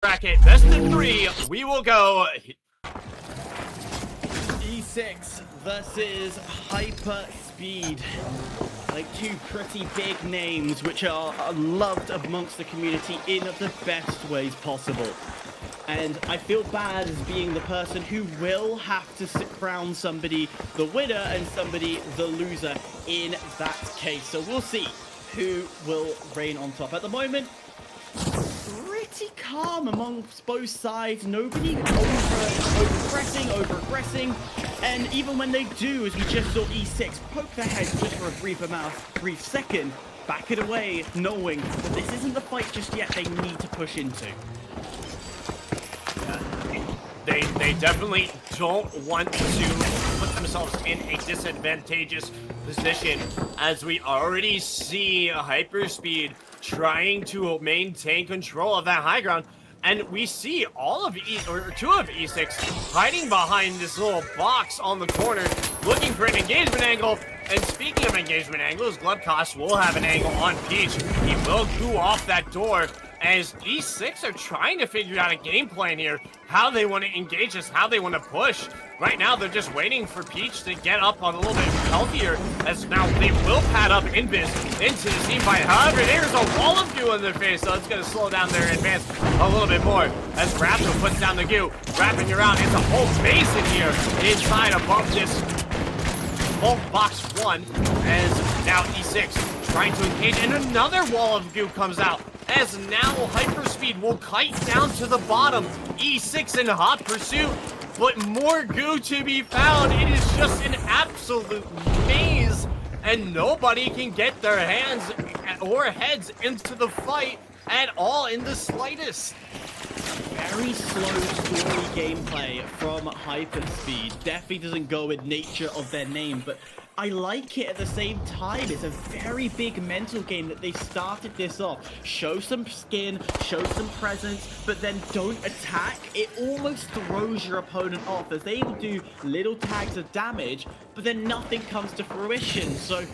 bracket, best of 3, we will go E6 versus HyperSpeed. Like two pretty big names which are loved amongst the community in the best ways possible. And I feel bad as being the person who will have to crown somebody the winner and somebody the loser in that case. So we'll see who will reign on top. At the moment, pretty calm amongst both sides. Nobody over-aggressing. And even when they do, as we just saw E6 poke their heads just for a brief second, back it away, knowing that this isn't the fight just yet they need to push into. They definitely don't want to put themselves in a disadvantageous position, as we already see HyperSpeed trying to maintain control of that high ground. And we see all of two of E6 hiding behind this little box on the corner, looking for an engagement angle. And speaking of engagement angles, Glubkosh will have an angle on Peach. He will go off that door, as E6 are trying to figure out a game plan here, how they want to engage us, how they want to push. Right now, they're just waiting for Peach to get up on a little bit healthier, as now they will pad up Invis into the team fight. However, there's a wall of goo in their face, so it's going to slow down their advance a little bit more, as Raptor puts down the goo, wrapping around. It's a whole base in here, inside above this box 1, as now E6 trying to engage, and another wall of goo comes out, as now HyperSpeed will kite down to the bottom. E6 in hot pursuit, but more goo to be found. It is just an absolute maze, and nobody can get their hands or heads into the fight at all in the slightest. Very slow story gameplay from HyperSpeed. Definitely doesn't go with nature of their name, but I like it at the same time. It's a very big mental game that they started this off. Show some skin, show some presence, but then don't attack. It almost throws your opponent off, as they will do little tags of damage, but then nothing comes to fruition. So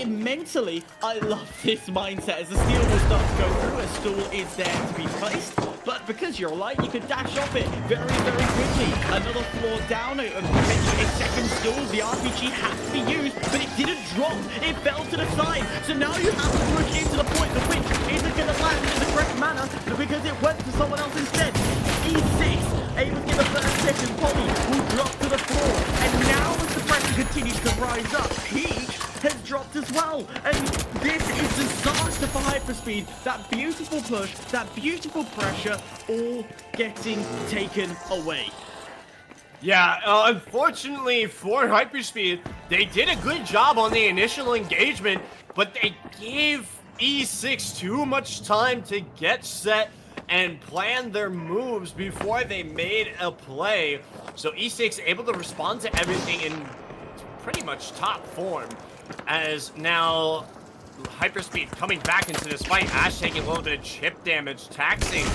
mentally, I love this mindset, as the steel will start to go through. A stool is there to be placed, but because you're light, you can dash off it very, very quickly. Another floor down, potentially a second stool. The RPG had to be used, but it didn't drop. It fell to the side. So now you have to push into the point. The which isn't going to land in the correct manner because it went to someone else instead. E6 able to get the first second. Polly will drop to the floor, and now as the pressure continues to rise up, Peach has dropped as well, and this is disaster for HyperSpeed. That beautiful push, that beautiful pressure, all getting taken away. Yeah, unfortunately for HyperSpeed, they did a good job on the initial engagement, but they gave E6 too much time to get set and plan their moves before they made a play. So E6 able to respond to everything in pretty much top form, as now HyperSpeed coming back into this fight. Ash taking a little bit of chip damage, taxing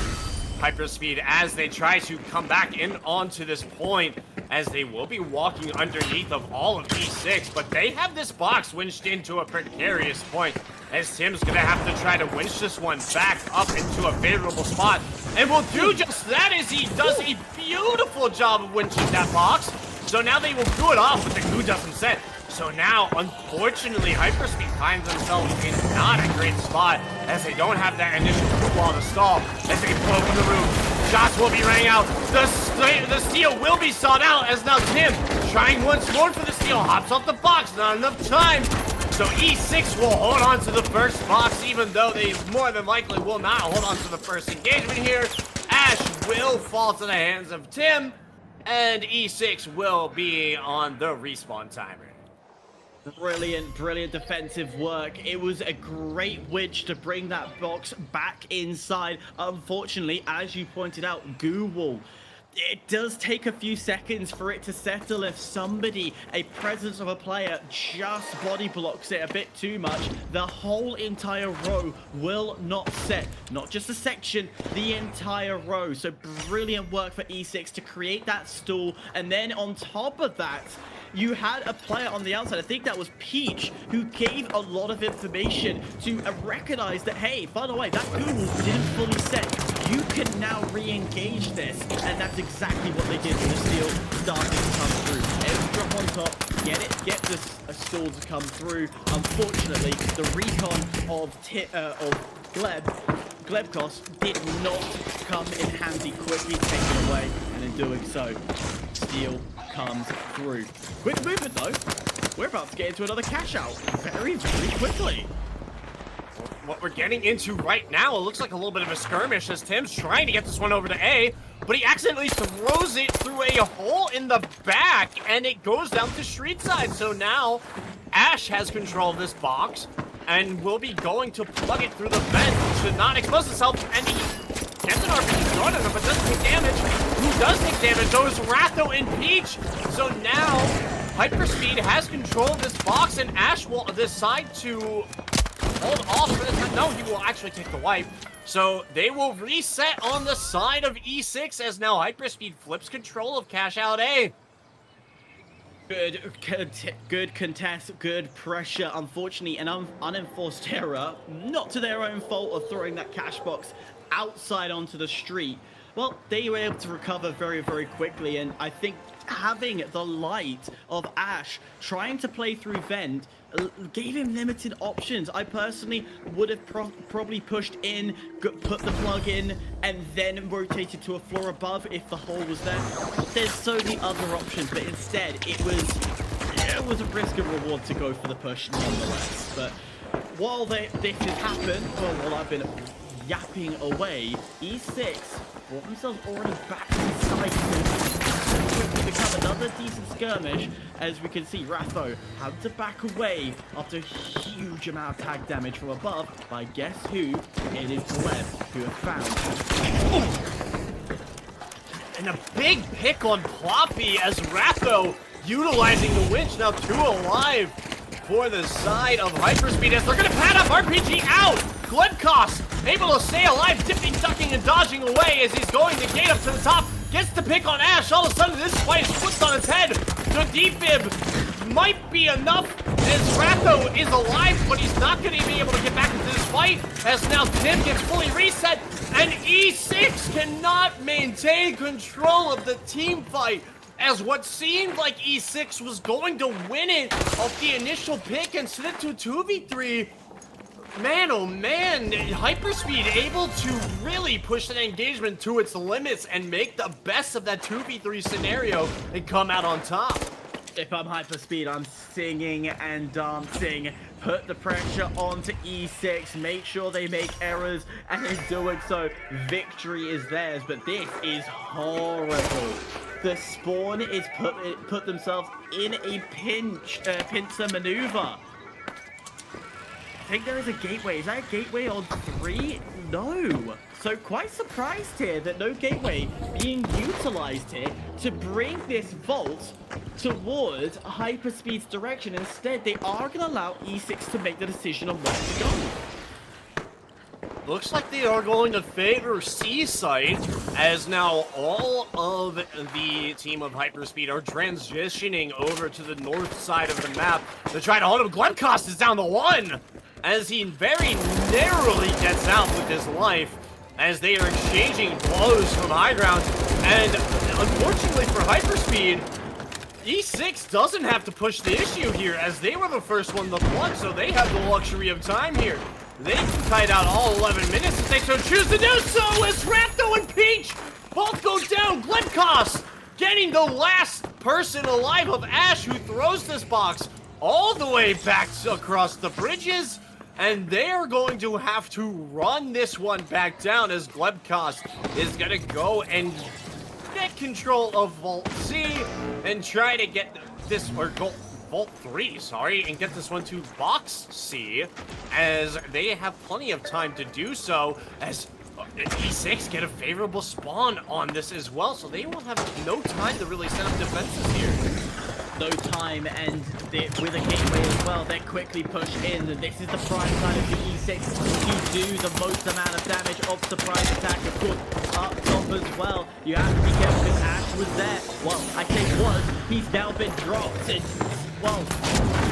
HyperSpeed as they try to come back in onto this point, as they will be walking underneath of all of E6, but they have this box winched into a precarious point, as Tim's gonna have to try to winch this one back up into a favorable spot, and will do just that, as he does a beautiful job of winching that box. So now they will do it off, but the goo doesn't set. So now, unfortunately, HyperSpeed finds themselves in not a great spot, as they don't have that initial goo wall to stall, as they blow from the roof. Shots will be raining out. The steal will be sought out, as now Tim, trying once more for the steal, hops off the box. Not enough time. So E6 will hold on to the first box, even though they more than likely will not hold on to the first engagement here. Ash will fall to the hands of Tim, and E6 will be on the respawn timer. Brilliant defensive work. It was a great winch to bring that box back inside. Unfortunately, as you pointed out, goo wall. It does take a few seconds for it to settle. If somebody, a presence of a player, just body blocks it a bit too much, the whole entire row will not set. Not just a section, the entire row. So brilliant work for E6 to create that stall, and then on top of that, you had a player on the outside, I think that was Peach, who gave a lot of information to recognize that, hey, by the way, that Google didn't fully set. can now re-engage this, and that's exactly what they did when the steal started to come through. Drop on top, get this stall to come through. Unfortunately, the recon of Glebkos did not come in handy, quickly taken away, and in doing so, steal comes through. Quick movement though. We're about to get into another cash out very, very quickly. What we're getting into right now, it looks like a little bit of a skirmish as Tim's trying to get this one over to A, but he accidentally throws it through a hole in the back, and it goes down to street side. So now Ash has control of this box and will be going to plug it through the vent to not expose himself, and he gets an RPG thrown at him, but doesn't take damage. Who does take damage, though, is Ratho and Peach. So now HyperSpeed has control of this box, and Ash will decide to hold off for this time. No, he will actually take the wipe. So they will reset on the side of E6 as now HyperSpeed flips control of Cash Out A. Good contest, good pressure. Unfortunately, an unenforced error, not to their own fault of throwing that cash box outside onto the street. Well, they were able to recover very, very quickly, and I think having the light of Ash trying to play through vent gave him limited options. I personally would have probably pushed in, put the plug in, and then rotated to a floor above if the hole was there. There's so many other options, but instead it was a risk and reward to go for the push nonetheless. But while this has happened, while I've been yapping away, E6 brought themselves already back inside. Quickly become another decent skirmish, as we can see Ratho had to back away after a huge amount of tag damage from above by guess who? It is Gleb who have found. And a big pick on Ploppy as Ratho utilizing the winch, now 2 alive for the side of HyperSpeed as they're gonna pad up RPG out. Glebkos able to stay alive, dipping, ducking, and dodging away as he's going to gate up to the top. Gets the pick on Ash. All of a sudden, this fight is flipped on its head. The defib might be enough as Ratho is alive, but he's not going to be able to get back into this fight as now Tim gets fully reset, and E6 cannot maintain control of the team fight as what seemed like E6 was going to win it off the initial pick and set it to a 2v3. Man, oh man, HyperSpeed able to really push that engagement to its limits and make the best of that 2v3 scenario and come out on top. If I'm HyperSpeed, I'm singing and dancing. Put the pressure onto E6, make sure they make errors, and in doing so, victory is theirs. But this is horrible. The Spawn is put themselves in a pincer maneuver. I think there is a gateway. Is that a gateway on 3? No. So quite surprised here that no gateway being utilized here to bring this vault towards HyperSpeed's direction. Instead, they are going to allow E6 to make the decision on where to go. Looks like they are going to favor C site as now all of the team of HyperSpeed are transitioning over to the north side of the map to try to hold him. Glebkos is down to 1 as he very narrowly gets out with his life as they are exchanging blows from high ground. And unfortunately for HyperSpeed, E6 doesn't have to push the issue here as they were the first one to plug, so they have the luxury of time here. They can kite out all 11 minutes if they so choose to do so as Ratho and Peach both go down. Glebkos getting the last person alive of Ash, who throws this box all the way back across the bridges. And they are going to have to run this one back down as Glebkos is going to go and get control of Vault C and try to get this, or Vault 3, sorry, and get this one to Box C as they have plenty of time to do so as E6 get a favorable spawn on this as well, so they will have no time to really set up defenses here. No time, and with a gateway as well, they quickly push in. This is the prime side of the E6 to do the most amount of damage of surprise attack. Of course, up top as well. You have to be careful because Ash was there. Well, I say was. He's now been dropped. And, well,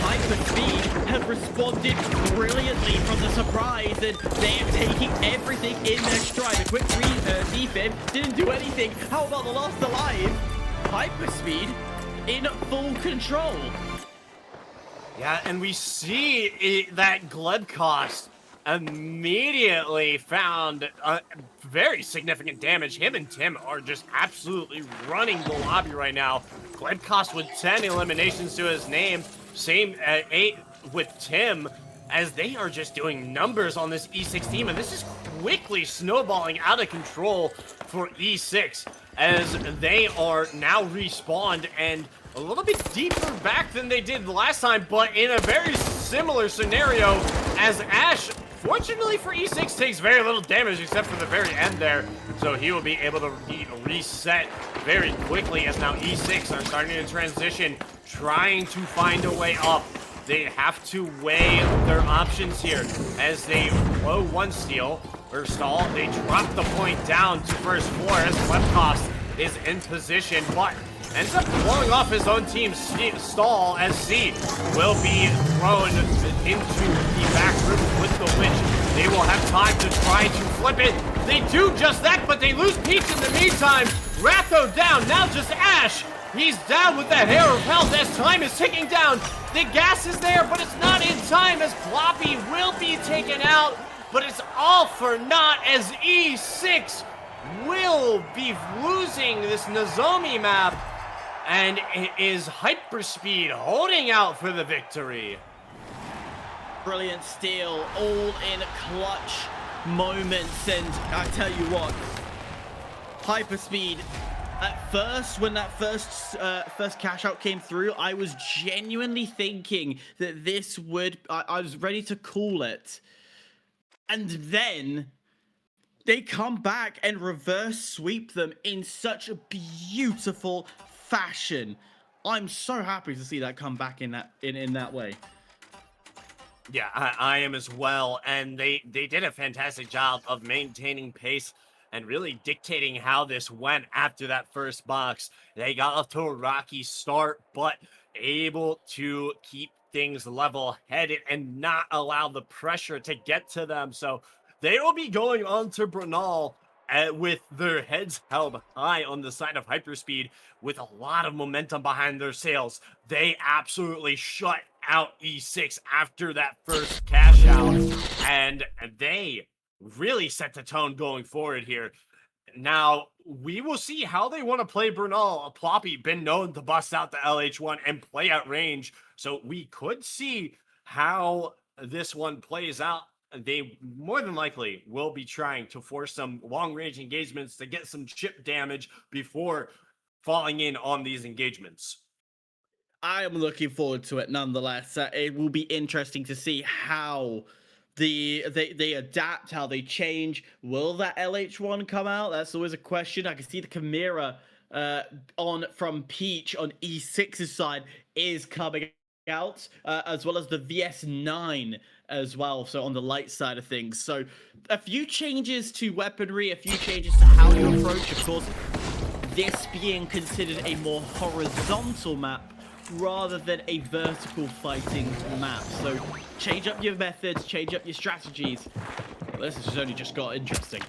HyperSpeed have responded brilliantly from the surprise, and they are taking everything in their stride. A quick defib him, didn't do anything. How about the last alive? HyperSpeed in full control. Yeah, and we see that Glebcost immediately found very significant damage. Him and Tim are just absolutely running the lobby right now. Glebcost with 10 eliminations to his name. Same at 8 with Tim, as they are just doing numbers on this E6 team, and this is quickly snowballing out of control for E6 as they are now respawned and a little bit deeper back than they did the last time, but in a very similar scenario as Ash, fortunately for E6, takes very little damage except for the very end there, so he will be able to reset very quickly as now E6 are starting to transition, trying to find a way up. They have to weigh their options here as they blow one steal or stall. They drop the point down to first floor as Glebcost is in position, but ends up blowing off his own team's stall as C will be thrown into the back room with the witch. They will have time to try to flip it. They do just that, but they lose Peach in the meantime. Ratho down, now just Ash. He's down with that hair of health as time is ticking down. The gas is there, but it's not in time as Floppy will be taken out. But it's all for naught as E6 will be losing this Nozomi map. And it is HyperSpeed holding out for the victory. Brilliant steal, all in clutch moments. And I tell you what, HyperSpeed, at first, when that first cash out came through, I was genuinely thinking that this would, I was ready to call it. And then they come back and reverse sweep them in such a beautiful fashion. I'm so happy to see that come back in that way. Yeah, I am as well, and they did a fantastic job of maintaining pace and really dictating how this went after that first box. They got off to a rocky start, but able to keep things level-headed and not allow the pressure to get to them. So they will be going on to Bernal with their heads held high on the side of HyperSpeed with a lot of momentum behind their sails. They absolutely shut out E6 after that first cash out, and they really set the tone going forward here. Now, we will see how they want to play Bernal. Ploppy been known to bust out the LH1 and play at range, so we could see how this one plays out. They more than likely will be trying to force some long-range engagements to get some chip damage before falling in on these engagements. I am looking forward to it nonetheless. It will be interesting to see how they adapt, how they change. Will that LH1 come out? That's always a question. I can see the Chimera on from Peach on E6's side is coming out, as well as the VS9 as well, so on the light side of things. So a few changes to weaponry, a few changes to how you approach. Of course, this being considered a more horizontal map rather than a vertical fighting map. So change up your methods, change up your strategies. Well, this has only just got interesting.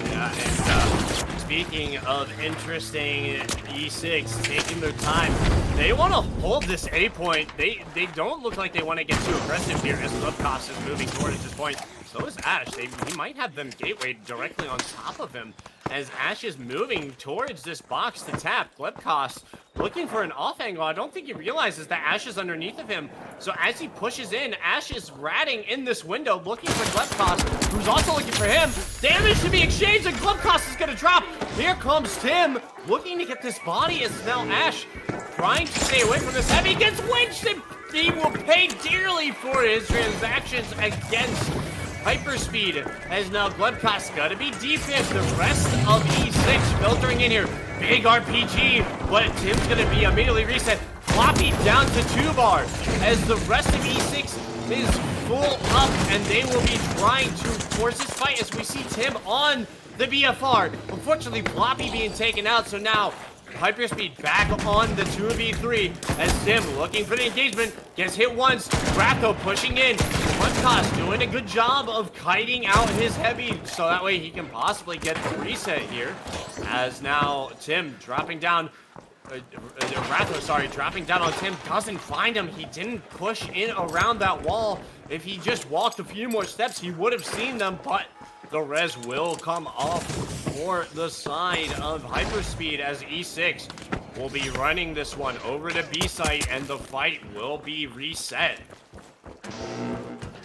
Yeah, and speaking of interesting, E6 taking their time. They want to hold this A point. They don't look like they want to get too aggressive here as Glebcost is moving towards this point. So is Ash. He might have them gateway directly on top of him as Ash is moving towards this box to tap. Glebcost looking for an off angle. I don't think he realizes that Ash is underneath of him. So as he pushes in, Ash is ratting in this window looking for Glebcost, who's also looking for him. Damage to be exchanged and Glebcost is going to drop. Here comes Tim looking to get this body as now Ash trying to stay away from this heavy. He gets winched and he will pay dearly for his transactions against HyperSpeed, as now Glebcost got to be defense. The rest of E6 filtering in here. Big RPG, but Tim's going to be immediately reset. Floppy down to 2-bar as the rest of E6 is full up, and they will be trying to force this fight as we see Tim on the BFR. Unfortunately, Floppy being taken out, so now HyperSpeed back on the 2v3 as Tim looking for the engagement, gets hit once. Ratho pushing in. Bloodcost doing a good job of kiting out his heavy so that way he can possibly get the reset here. As now Tim dropping down. Ratho, sorry, dropping down on Tim, doesn't find him. He didn't push in around that wall. If he just walked a few more steps, he would have seen them, but the res will come off for the side of HyperSpeed as E6 will be running this one over to B site and the fight will be reset.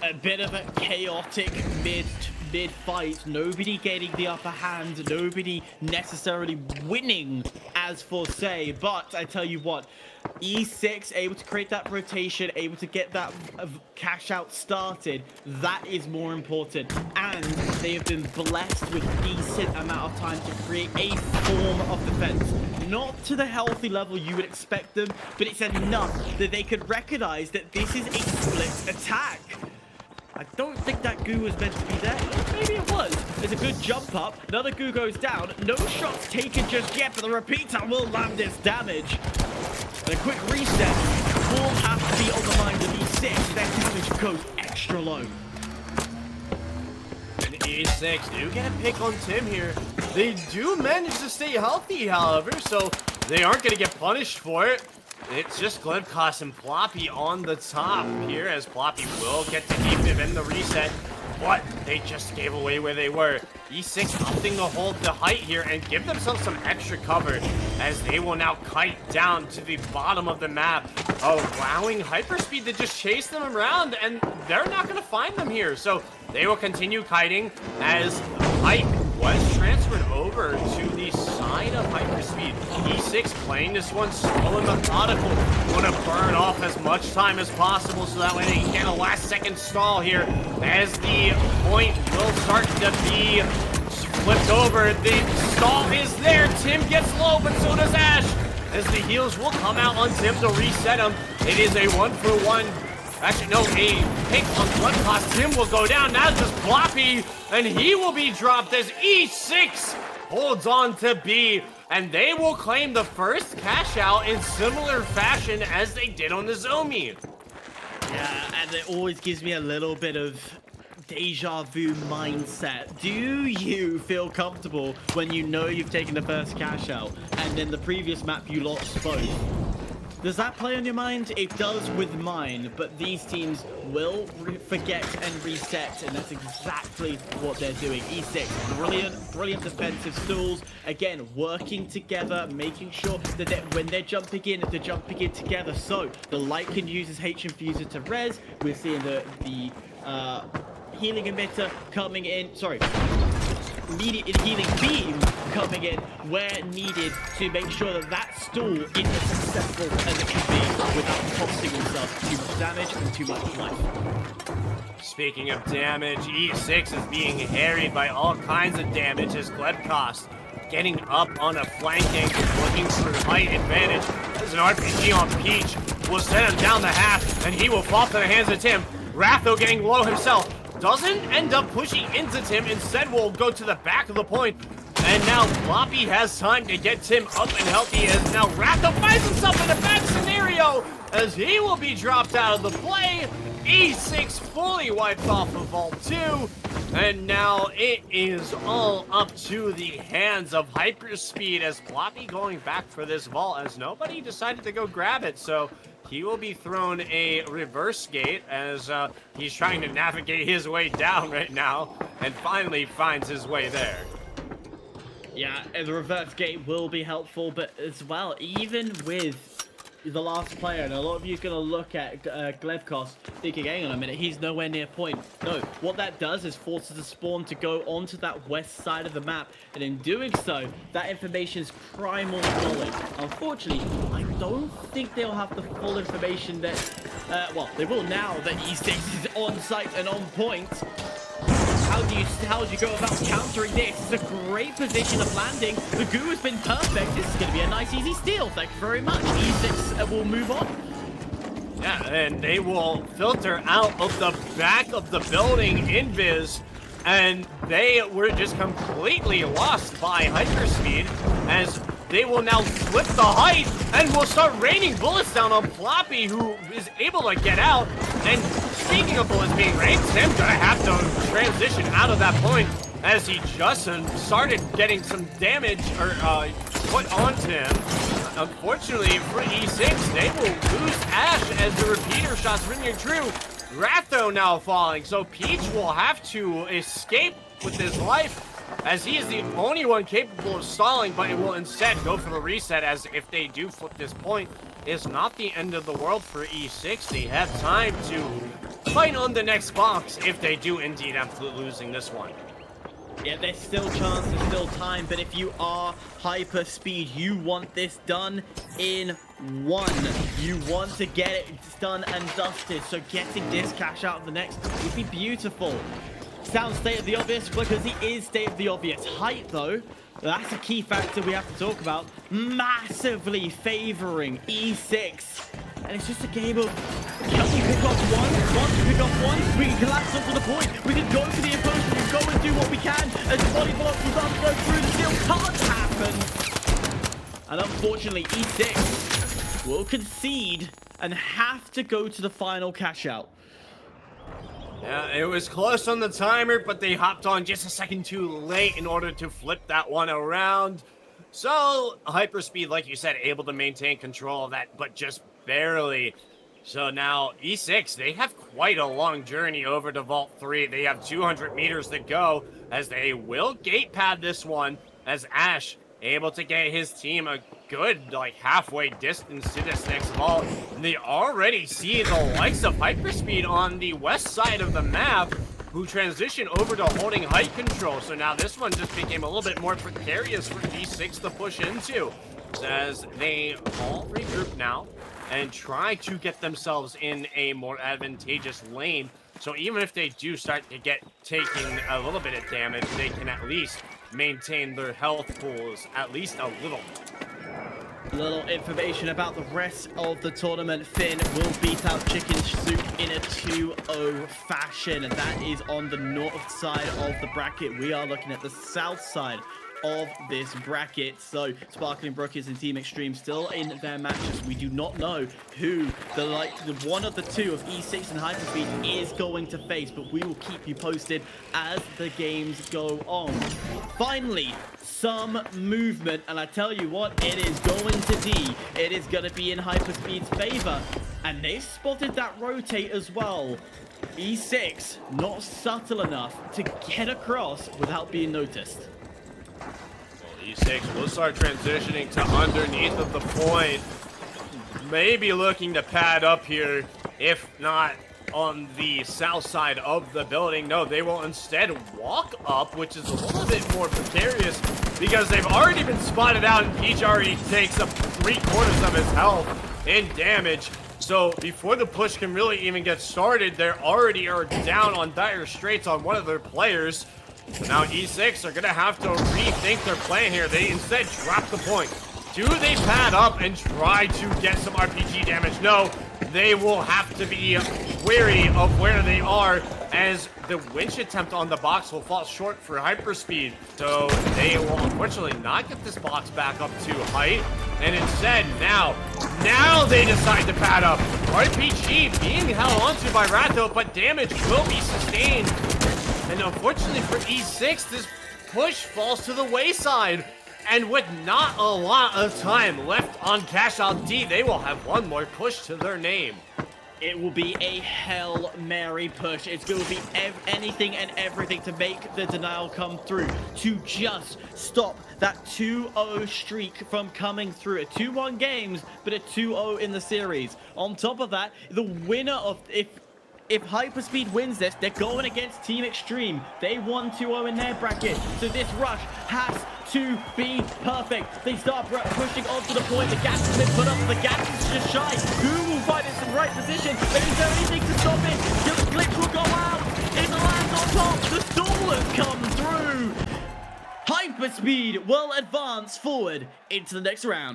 A bit of a chaotic mid-fight, nobody getting the upper hand, nobody necessarily winning as for say, but I tell you what, E6 able to create that rotation, able to get that cash out started, that is more important, and they have been blessed with decent amount of time to create a form of defense. Not to the healthy level you would expect them, but it's enough that they could recognize that this is a split attack. I don't think that goo was meant to be there. Maybe it was. There's a good jump up. Another goo goes down. No shots taken just yet, but the repeater will land its damage. And a quick reset will have to be on the mind of E6. Their damage goes extra low. And E6 do get a pick on Tim here. They do manage to stay healthy, however, so they aren't going to get punished for it. It's just Glibcos and Ploppy on the top here as Ploppy will get to defib in the reset, but they just gave away where they were. E6 opting to hold the height here and give themselves some extra cover as they will now kite down to the bottom of the map, allowing HyperSpeed to just chase them around, and they're not going to find them here. So they will continue kiting as height was transferred over to the side of HyperSpeed. E6 playing this one slow and methodical. Want to burn off as much time as possible so that way they can get a last second stall here as the point will start to be flipped over. The stall is there. Tim gets low, but so does Ash as the heals will come out on Tim to reset him. It is a 1-for-1. Actually, no, a pick on Bloodcost. Tim will go down. Now just Ploppy, and he will be dropped as E6 holds on to B, and they will claim the first cash out in similar fashion as they did on the Zomi. Yeah, and it always gives me a little bit of deja vu mindset. Do you feel comfortable when you know you've taken the first cash out, and in the previous map you lost both? Does that play on your mind? It does with mine, but these teams will forget and reset, and that's exactly what they're doing. E6, brilliant defensive stools. Again, working together, making sure that when they're jumping in together, so the Light can use his H-Infuser to res. We're seeing the healing emitter coming in, immediate healing beam coming in where needed to make sure that that stall is as successful as it can be without costing himself too much damage and too much life. Speaking of damage, E6 is being harried by all kinds of damage as Glebcost getting up on a flank angle, looking for height advantage. As an RPG on Peach will send him down the half, and he will fall to the hands of Tim. Ratho getting low himself. Doesn't end up pushing into Tim, instead will go to the back of the point. And now Floppy has time to get Tim up and healthy as now Ratho finds himself in a bad scenario as he will be dropped out of the play. E6 fully wiped off of Vault 2. And now it is all up to the hands of HyperSpeed as Floppy going back for this vault as nobody decided to go grab it. So he will be thrown a reverse gate as he's trying to navigate his way down right now and finally finds his way there. Yeah, and the reverse gate will be helpful, but as well, even with the last player, and a lot of you is going to look at Glebkos thinking, hang on a minute, he's nowhere near point. No, what that does is forces the spawn to go onto that west side of the map, and in doing so, that information is primal knowledge. Unfortunately, I don't think they'll have the full information that, well, they will now that E6 is on site and on point. How do you go about countering this? It's a great position of landing. The goo has been perfect. This is going to be a nice, easy steal. Thank you very much. E6 will move on. Yeah, and they will filter out of the back of the building invis, and they were just completely lost by HyperSpeed as they will now flip the height and will start raining bullets down on Floppy, who is able to get out. And speaking of bullets being rained, Sam's gonna have to transition out of that point as he just started getting some damage put onto him. Unfortunately for E6, they will lose Ash as the repeater shots ringing true. Ratho now falling, so Peach will have to escape with his life as he is the only one capable of stalling, but it will instead go for the reset, as if they do flip this point, it's not the end of the world for E6. They have time to fight on the next box if they do indeed end up losing this one. Yeah, there's still chance, there's still time, but if you are HyperSpeed, you want this done in one. You want to get it done and dusted, so getting this cash out of the next would be beautiful. Sounds state of the obvious because he is state of the obvious. Height, though, that's a key factor we have to talk about. Massively favoring E6. And it's just a game of, can we pick off one? Once we pick off one, we can collapse up to the point. We can go for the approach, we can go and do what we can. As body blocks will start to go through, the steal can't happen. And unfortunately, E6 will concede and have to go to the final cash out. Yeah, it was close on the timer, but they hopped on just a second too late in order to flip that one around. So, HyperSpeed, like you said, able to maintain control of that, but just barely. So now, E6, they have quite a long journey over to Vault 3. They have 200 meters to go, as they will gate pad this one, as Ash able to get his team a good, halfway distance to this next vault. And they already see the likes of HyperSpeed on the west side of the map, who transition over to holding height control. So now this one just became a little bit more precarious for E6 to push into, as they all regroup now and try to get themselves in a more advantageous lane. So even if they do start to get taking a little bit of damage, they can at least maintain their health pools at least a little. Little information about the rest of the tournament. Finn will beat out Chicken Soup in a 2-0 fashion, and that is on the north side of the bracket. We are looking at the south side of this bracket. So Sparkling Brookies and Team Extreme still in their matches. We do not know who the one of the two of E6 and HyperSpeed is going to face, but we will keep you posted as the games go on. Finally, some movement, and I tell you what, it is going to be in HyperSpeed's favor, and they spotted that rotate as well. E6 not subtle enough to get across without being noticed. E6 will start transitioning to underneath of the point. Maybe looking to pad up here, if not on the south side of the building. No, they will instead walk up, which is a little bit more precarious because they've already been spotted out, and Peach already takes up 3/4 of his health in damage. So before the push can really even get started, they already are down on dire straits on one of their players. Now E6 are going to have to rethink their plan here. They instead drop the point. Do they pad up and try to get some RPG damage? No, they will have to be wary of where they are, as the winch attempt on the box will fall short for HyperSpeed. So they will unfortunately not get this box back up to height. And instead, now they decide to pad up. RPG being held onto by Ratho, but damage will be sustained. And unfortunately for E6, this push falls to the wayside. And with not a lot of time left on Cash Out D, they will have one more push to their name. It will be a Hail Mary push. It's going to be anything and everything to make the denial come through, to just stop that 2-0 streak from coming through. A 2-1 games, but a 2-0 in the series. On top of that, the winner of... If HyperSpeed wins this, they're going against Team Extreme. They won 2-0 in their bracket. So this rush has to be perfect. They start pushing onto the point. The gas has been put up. The gas is just shy. Who will find it in the right position? And is there anything to stop it? The glitch will go out. It lands on top. The stall has come through. HyperSpeed will advance forward into the next round.